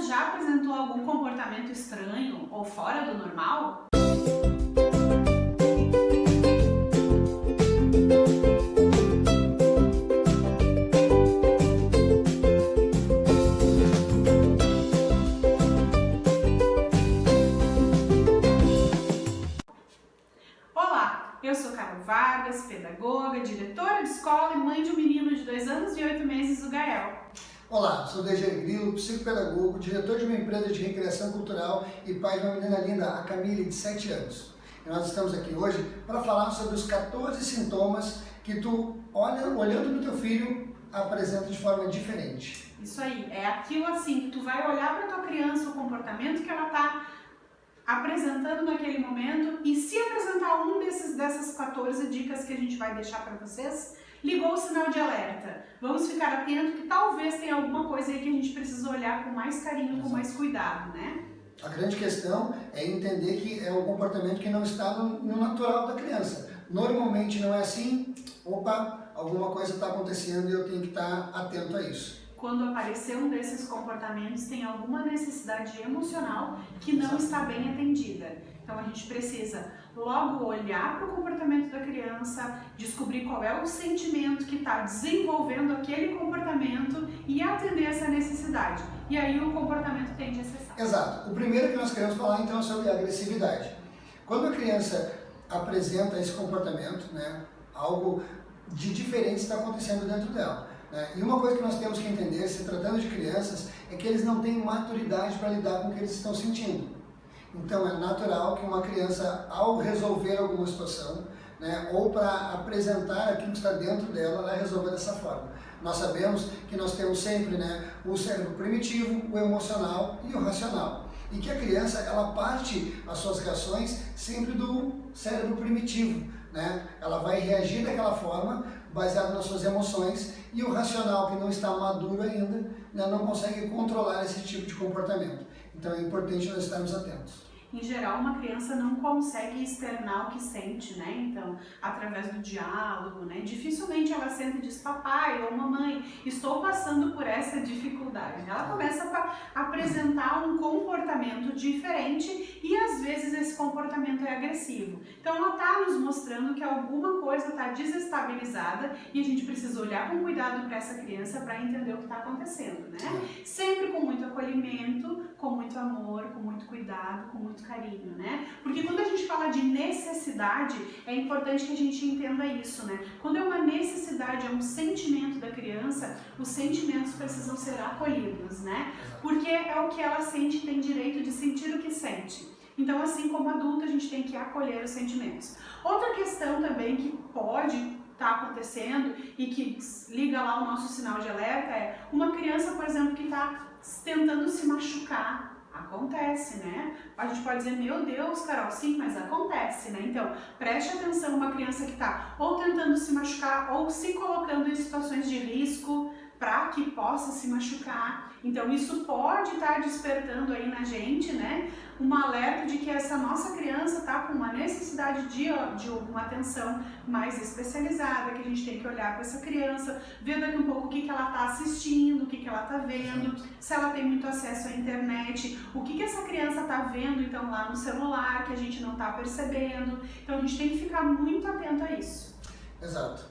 criança já apresentou algum comportamento estranho ou fora do normal? Olá, eu sou Carol Vargas, pedagoga, diretora de escola e mãe de um menino de 2 anos e 8 meses, o Gael. Olá, sou Dejair Grilo, psicopedagogo, diretor de uma empresa de recreação cultural e pai de uma menina linda, a Camille, de 7 anos. E nós estamos aqui hoje para falar sobre os 14 sintomas que tu, olhando para o teu filho, apresenta de forma diferente. Isso aí, é aquilo assim que tu vai olhar para tua criança, o comportamento que ela está apresentando naquele momento, e se apresentar dessas 14 dicas que a gente vai deixar para vocês, ligou o sinal de alerta. Vamos ficar atento que talvez tenha alguma coisa aí que a gente precisa olhar com mais carinho, com mais cuidado, né? A grande questão é entender que é um comportamento que não está no natural da criança. Normalmente não é assim, opa, alguma coisa está acontecendo e eu tenho que estar atento a isso. Quando aparecer um desses comportamentos, tem alguma necessidade emocional que não está bem atendida. Então a gente precisa logo olhar para o comportamento da criança, descobrir qual é o sentimento que está desenvolvendo aquele comportamento e atender essa necessidade. E aí o comportamento tende a cessar. Exato. O primeiro que nós queremos falar então é sobre a agressividade. Quando a criança apresenta esse comportamento, né, algo de diferente está acontecendo dentro dela. E uma coisa que nós temos que entender, se tratando de crianças, é que eles não têm maturidade para lidar com o que eles estão sentindo. Então é natural que uma criança, ao resolver alguma situação, né, ou para apresentar aquilo que está dentro dela, ela resolve dessa forma. Nós sabemos que nós temos sempre, né, o cérebro primitivo, o emocional e o racional. E que a criança, ela parte as suas reações sempre do cérebro primitivo, né? Ela vai reagir daquela forma, baseado nas suas emoções, e o racional, que não está maduro ainda, né, não consegue controlar esse tipo de comportamento. Então é importante nós estarmos atentos. Em geral, uma criança não consegue externar o que sente, né? Então, através do diálogo, né? Dificilmente ela senta e diz, papai ou mamãe, estou passando por essa dificuldade. Ela começa a apresentar um comportamento diferente e às vezes esse comportamento é agressivo. Então, ela está nos mostrando que alguma coisa está desestabilizada e a gente precisa olhar com cuidado para essa criança para entender o que está acontecendo, né? Sempre com muito acolhimento, com muito amor, com muito cuidado, com muito carinho, né? Porque quando a gente fala de necessidade, é importante que a gente entenda isso, né? Quando é uma necessidade, é um sentimento da criança, os sentimentos precisam ser acolhidos, né? Porque é o que ela sente, tem direito de sentir o que sente. Então, assim como adulto, a gente tem que acolher os sentimentos. Outra questão também que pode estar acontecendo e que liga lá o nosso sinal de alerta é uma criança, por exemplo, que está tentando se machucar. Acontece, né? A gente pode dizer, meu Deus, Carol, sim, mas acontece, né? Então, preste atenção, uma criança que está ou tentando se machucar ou se colocando em situações de risco para que possa se machucar. Então, isso pode estar despertando aí na gente, né? Um alerta de que essa nossa criança está com uma necessidade de alguma atenção mais especializada, que a gente tem que olhar para essa criança, ver daqui um pouco o que ela está assistindo, o que ela está vendo, se ela tem muito acesso à internet, o que essa criança está vendo então lá no celular, que a gente não está percebendo. Então, a gente tem que ficar muito atento a isso. Exato.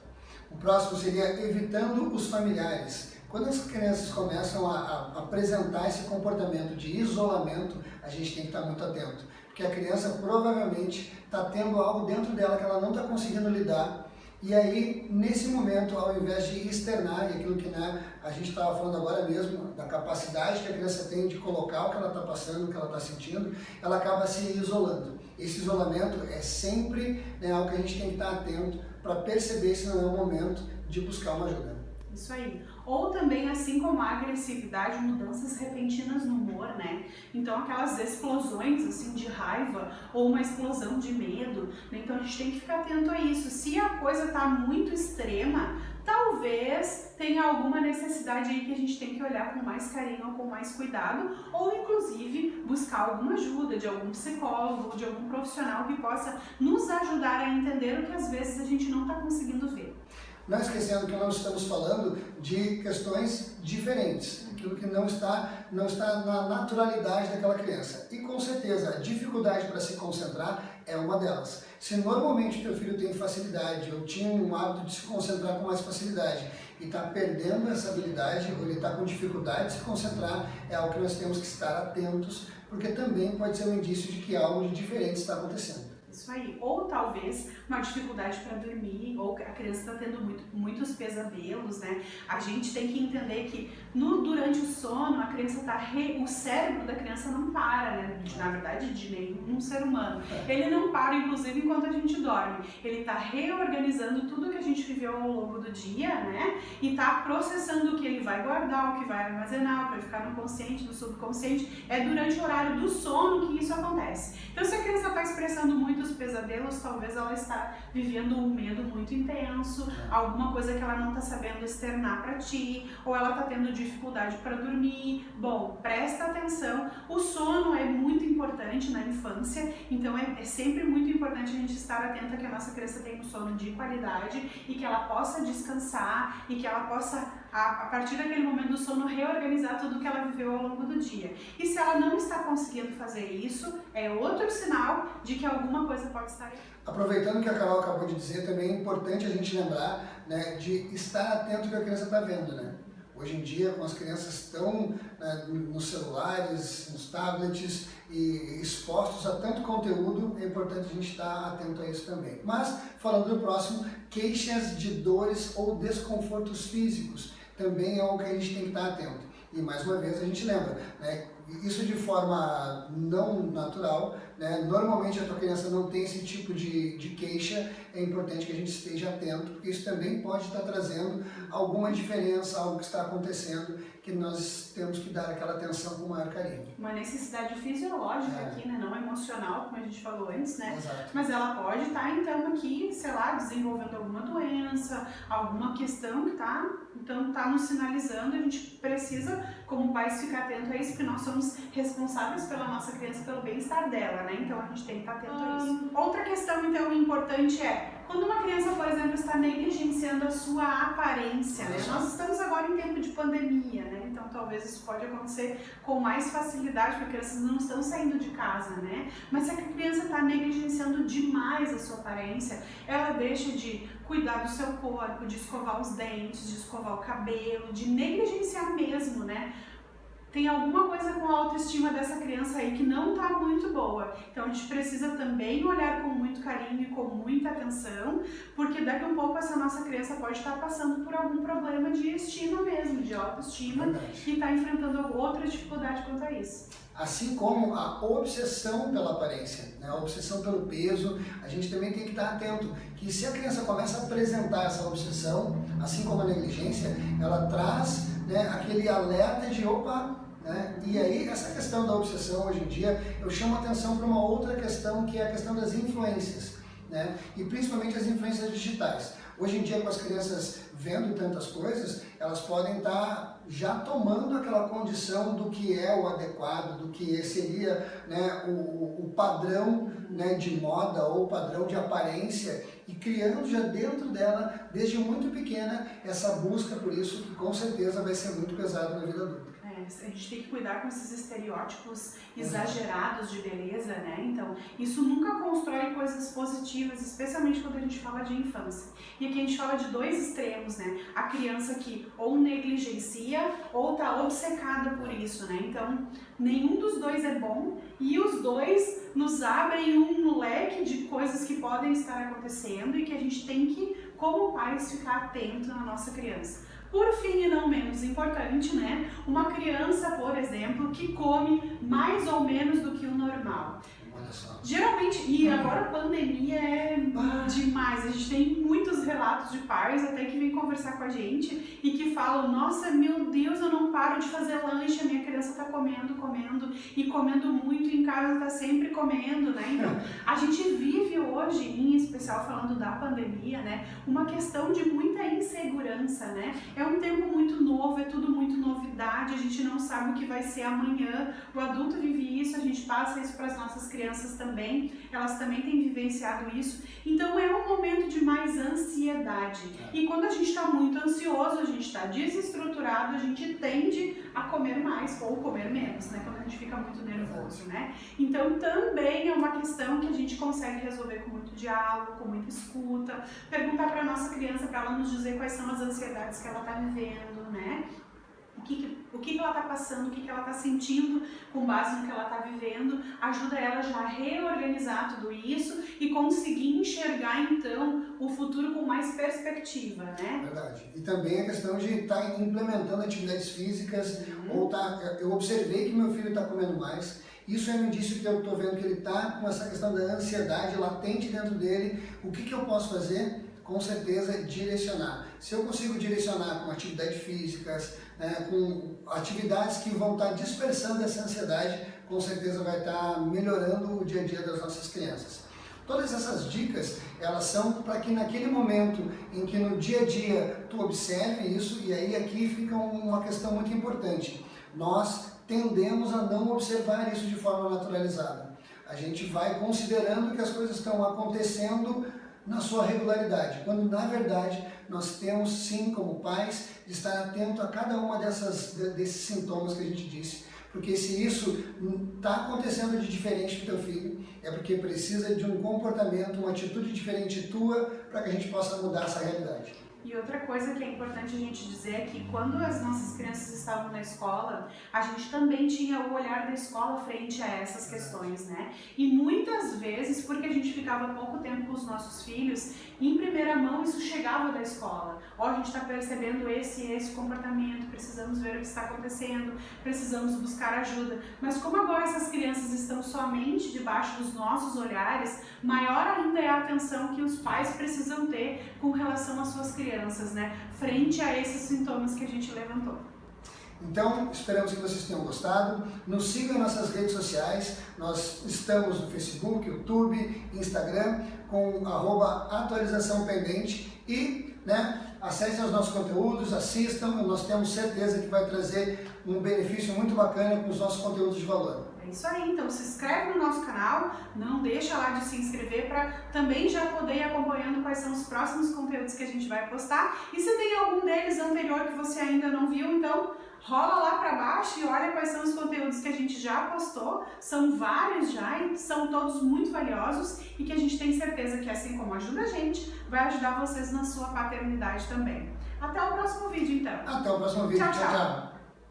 O próximo seria evitando os familiares. Quando as crianças começam a apresentar esse comportamento de isolamento, a gente tem que estar muito atento. Porque a criança provavelmente está tendo algo dentro dela que ela não está conseguindo lidar. E aí, nesse momento, ao invés de externar, e aquilo que, né, a gente estava falando agora mesmo, da capacidade que a criança tem de colocar o que ela está passando, o que ela está sentindo, ela acaba se isolando. Esse isolamento é sempre, né, algo que a gente tem que estar atento para perceber se não é o momento de buscar uma ajuda. Isso aí. Ou também, assim como a agressividade, mudanças repentinas no humor, né? Então, aquelas explosões, assim, de raiva ou uma explosão de medo, né? Então, a gente tem que ficar atento a isso. Se a coisa está muito extrema, talvez tenha alguma necessidade aí que a gente tem que olhar com mais carinho ou com mais cuidado, ou, inclusive, buscar alguma ajuda de algum psicólogo, de algum profissional que possa nos ajudar a entender o que, às vezes, a gente não está conseguindo ver. Não esquecendo que nós estamos falando de questões diferentes, aquilo que não está na naturalidade daquela criança. E com certeza a dificuldade para se concentrar é uma delas. Se normalmente o teu filho tem facilidade ou tinha um hábito de se concentrar com mais facilidade e está perdendo essa habilidade ou ele está com dificuldade de se concentrar, é algo que nós temos que estar atentos, porque também pode ser um indício de que algo de diferente está acontecendo. Isso aí. Ou talvez uma dificuldade para dormir, ou a criança está tendo muitos pesadelos, né? A gente tem que entender que durante o sono, a criança o cérebro da criança não para, né? Na verdade, de nenhum ser humano. Ele não para, inclusive, enquanto a gente dorme. Ele está reorganizando tudo que a gente viveu ao longo do dia, né? E está processando o que ele vai guardar, o que vai armazenar, o que vai ficar no consciente, no subconsciente. É durante o horário do sono que isso acontece. Então, se a criança está expressando muitos pesadelos, talvez ela está vivendo um medo muito intenso, alguma coisa que ela não está sabendo externar para ti, ou ela está tendo dificuldade para dormir. Bom, presta atenção, o sono é muito importante na infância, então é sempre muito importante a gente estar atenta que a nossa criança tenha um sono de qualidade e que ela possa descansar e que ela possa, a partir daquele momento do sono, reorganizar tudo que ela viveu ao longo do dia. E se ela não está conseguindo fazer isso, é outro sinal de que alguma coisa pode estar... Aproveitando o que a Carol acabou de dizer, também é importante a gente lembrar, né, de estar atento ao que a criança está vendo, né? Hoje em dia, como as crianças estão, né, nos celulares, nos tablets e expostos a tanto conteúdo, é importante a gente estar atento a isso também. Mas, falando do próximo, queixas de dores ou desconfortos físicos também é algo que a gente tem que estar atento. E mais uma vez a gente lembra, né, isso de forma não natural, né, normalmente a tua criança não tem esse tipo de queixa, é importante que a gente esteja atento, porque isso também pode estar trazendo alguma diferença, algo que está acontecendo, que nós temos que dar aquela atenção com maior carinho. Uma necessidade fisiológica aqui, né, não emocional, como a gente falou antes, né? Exato. Mas ela pode estar, então, aqui, sei lá, desenvolvendo alguma doença, alguma questão que está nos sinalizando. A gente precisa, como pais, ficar atento a isso, porque nós somos responsáveis pela nossa criança, pelo bem-estar dela, né? Então a gente tem que estar atento a isso. Outra questão, então, importante é, quando uma criança, por exemplo, está negligenciando a sua aparência, né? Nós estamos agora em tempo de pandemia, né? Então talvez isso pode acontecer com mais facilidade, porque as crianças não estão saindo de casa, né? Mas se a criança está negligenciando demais a sua aparência, ela deixa de cuidar do seu corpo, de escovar os dentes, de escovar o cabelo, de negligenciar mesmo, né? Tem alguma coisa com a autoestima dessa criança aí que não está muito boa. Então a gente precisa também olhar com muito carinho e com muita atenção, porque daqui a um pouco essa nossa criança pode estar passando por algum problema de estima mesmo, de autoestima, e está enfrentando outra dificuldade quanto a isso. Assim como a obsessão pela aparência, né? A obsessão pelo peso, a gente também tem que estar atento, que se a criança começa a apresentar essa obsessão, assim como a negligência, ela traz, né, aquele alerta de opa, né? E aí essa questão da obsessão hoje em dia, eu chamo a atenção para uma outra questão, que é a questão das influências, né? E principalmente as influências digitais. Hoje em dia, com as crianças vendo tantas coisas, elas podem estar já tomando aquela condição do que é o adequado, do que seria, né, o padrão, né, de moda ou padrão de aparência, e criando já dentro dela, desde muito pequena, essa busca por isso, que com certeza vai ser muito pesado na vida adulta. A gente tem que cuidar com esses estereótipos exagerados de beleza, né? Então, isso nunca constrói coisas positivas, especialmente quando a gente fala de infância. E aqui a gente fala de dois extremos, né? A criança que ou negligencia ou tá obcecada por isso, né? Então, nenhum dos dois é bom e os dois nos abrem um leque de coisas que podem estar acontecendo e que a gente tem que, como pais, ficar atento na nossa criança. Por fim, e não menos importante, né? Uma criança, por exemplo, que come mais ou menos do que o normal. Geralmente, e agora a pandemia é demais, a gente tem muitos relatos de pais até que vêm conversar com a gente e que falam, nossa, meu Deus, eu não paro de fazer lanche, a minha criança tá comendo e comendo muito, em casa tá sempre comendo, né? Então, a gente vive hoje, em especial falando da pandemia, né, uma questão de muita insegurança, né? É um tempo muito novo, é tudo muito novidade, a gente não sabe o que vai ser amanhã. O adulto vive isso, a gente passa isso para as nossas crianças também, elas também têm vivenciado isso. Então é um momento de mais ansiedade. E quando a gente está muito ansioso, a gente está desestruturado, a gente tende a comer mais ou comer menos, né? Quando a gente fica muito nervoso, né? Então também é uma questão que a gente consegue resolver com muito diálogo, com muita escuta, perguntar para a nossa criança, para ela nos dizer quais são as ansiedades que ela está vivendo, né? O que ela está passando, o que ela está sentindo com base no que ela está vivendo, ajuda ela já a reorganizar tudo isso e conseguir enxergar então o futuro com mais perspectiva, né? Verdade. E também a questão de estar implementando atividades físicas, ou eu observei que meu filho está comendo mais. Isso é um indício que eu estou vendo que ele está com essa questão da ansiedade latente dentro dele. O que eu posso fazer? Com certeza direcionar. Se eu consigo direcionar com atividades físicas, né, com atividades que vão estar dispersando essa ansiedade, com certeza vai estar melhorando o dia a dia das nossas crianças. Todas essas dicas, elas são para que naquele momento em que no dia a dia tu observe isso, e aí aqui fica uma questão muito importante. Nós tendemos a não observar isso de forma naturalizada. A gente vai considerando que as coisas estão acontecendo na sua regularidade, quando na verdade nós temos sim, como pais, de estar atento a cada uma desses sintomas que a gente disse, porque se isso está acontecendo de diferente do teu filho, é porque precisa de um comportamento, uma atitude diferente tua, para que a gente possa mudar essa realidade. E outra coisa que é importante a gente dizer é que quando as nossas crianças estavam na escola, a gente também tinha o olhar da escola frente a essas questões, né? E muitas vezes, porque a gente ficava pouco tempo com os nossos filhos, em primeira mão isso chegava da escola. Ó, a gente está percebendo esse comportamento, precisamos ver o que está acontecendo, precisamos buscar ajuda. Mas como agora essas crianças estão somente debaixo dos nossos olhares, maior ainda é a atenção que os pais precisam ter com relação às suas crianças, né? Frente a esses sintomas que a gente levantou. Então, esperamos que vocês tenham gostado. Nos sigam nas nossas redes sociais. Nós estamos no Facebook, YouTube, Instagram, com @atualizaçãopendente e, acessem os nossos conteúdos, assistam. Nós temos certeza que vai trazer um benefício muito bacana com os nossos conteúdos de valor. É isso aí, então se inscreve no nosso canal, não deixa lá de se inscrever para também já poder ir acompanhando quais são os próximos conteúdos que a gente vai postar. E se tem algum deles anterior que você ainda não viu, então rola lá para baixo e olha quais são os conteúdos que a gente já postou. São vários já e são todos muito valiosos e que a gente tem certeza que, assim como ajuda a gente, vai ajudar vocês na sua paternidade também. Até o próximo vídeo, então. Até o próximo vídeo. Tchau, Tchau, tchau.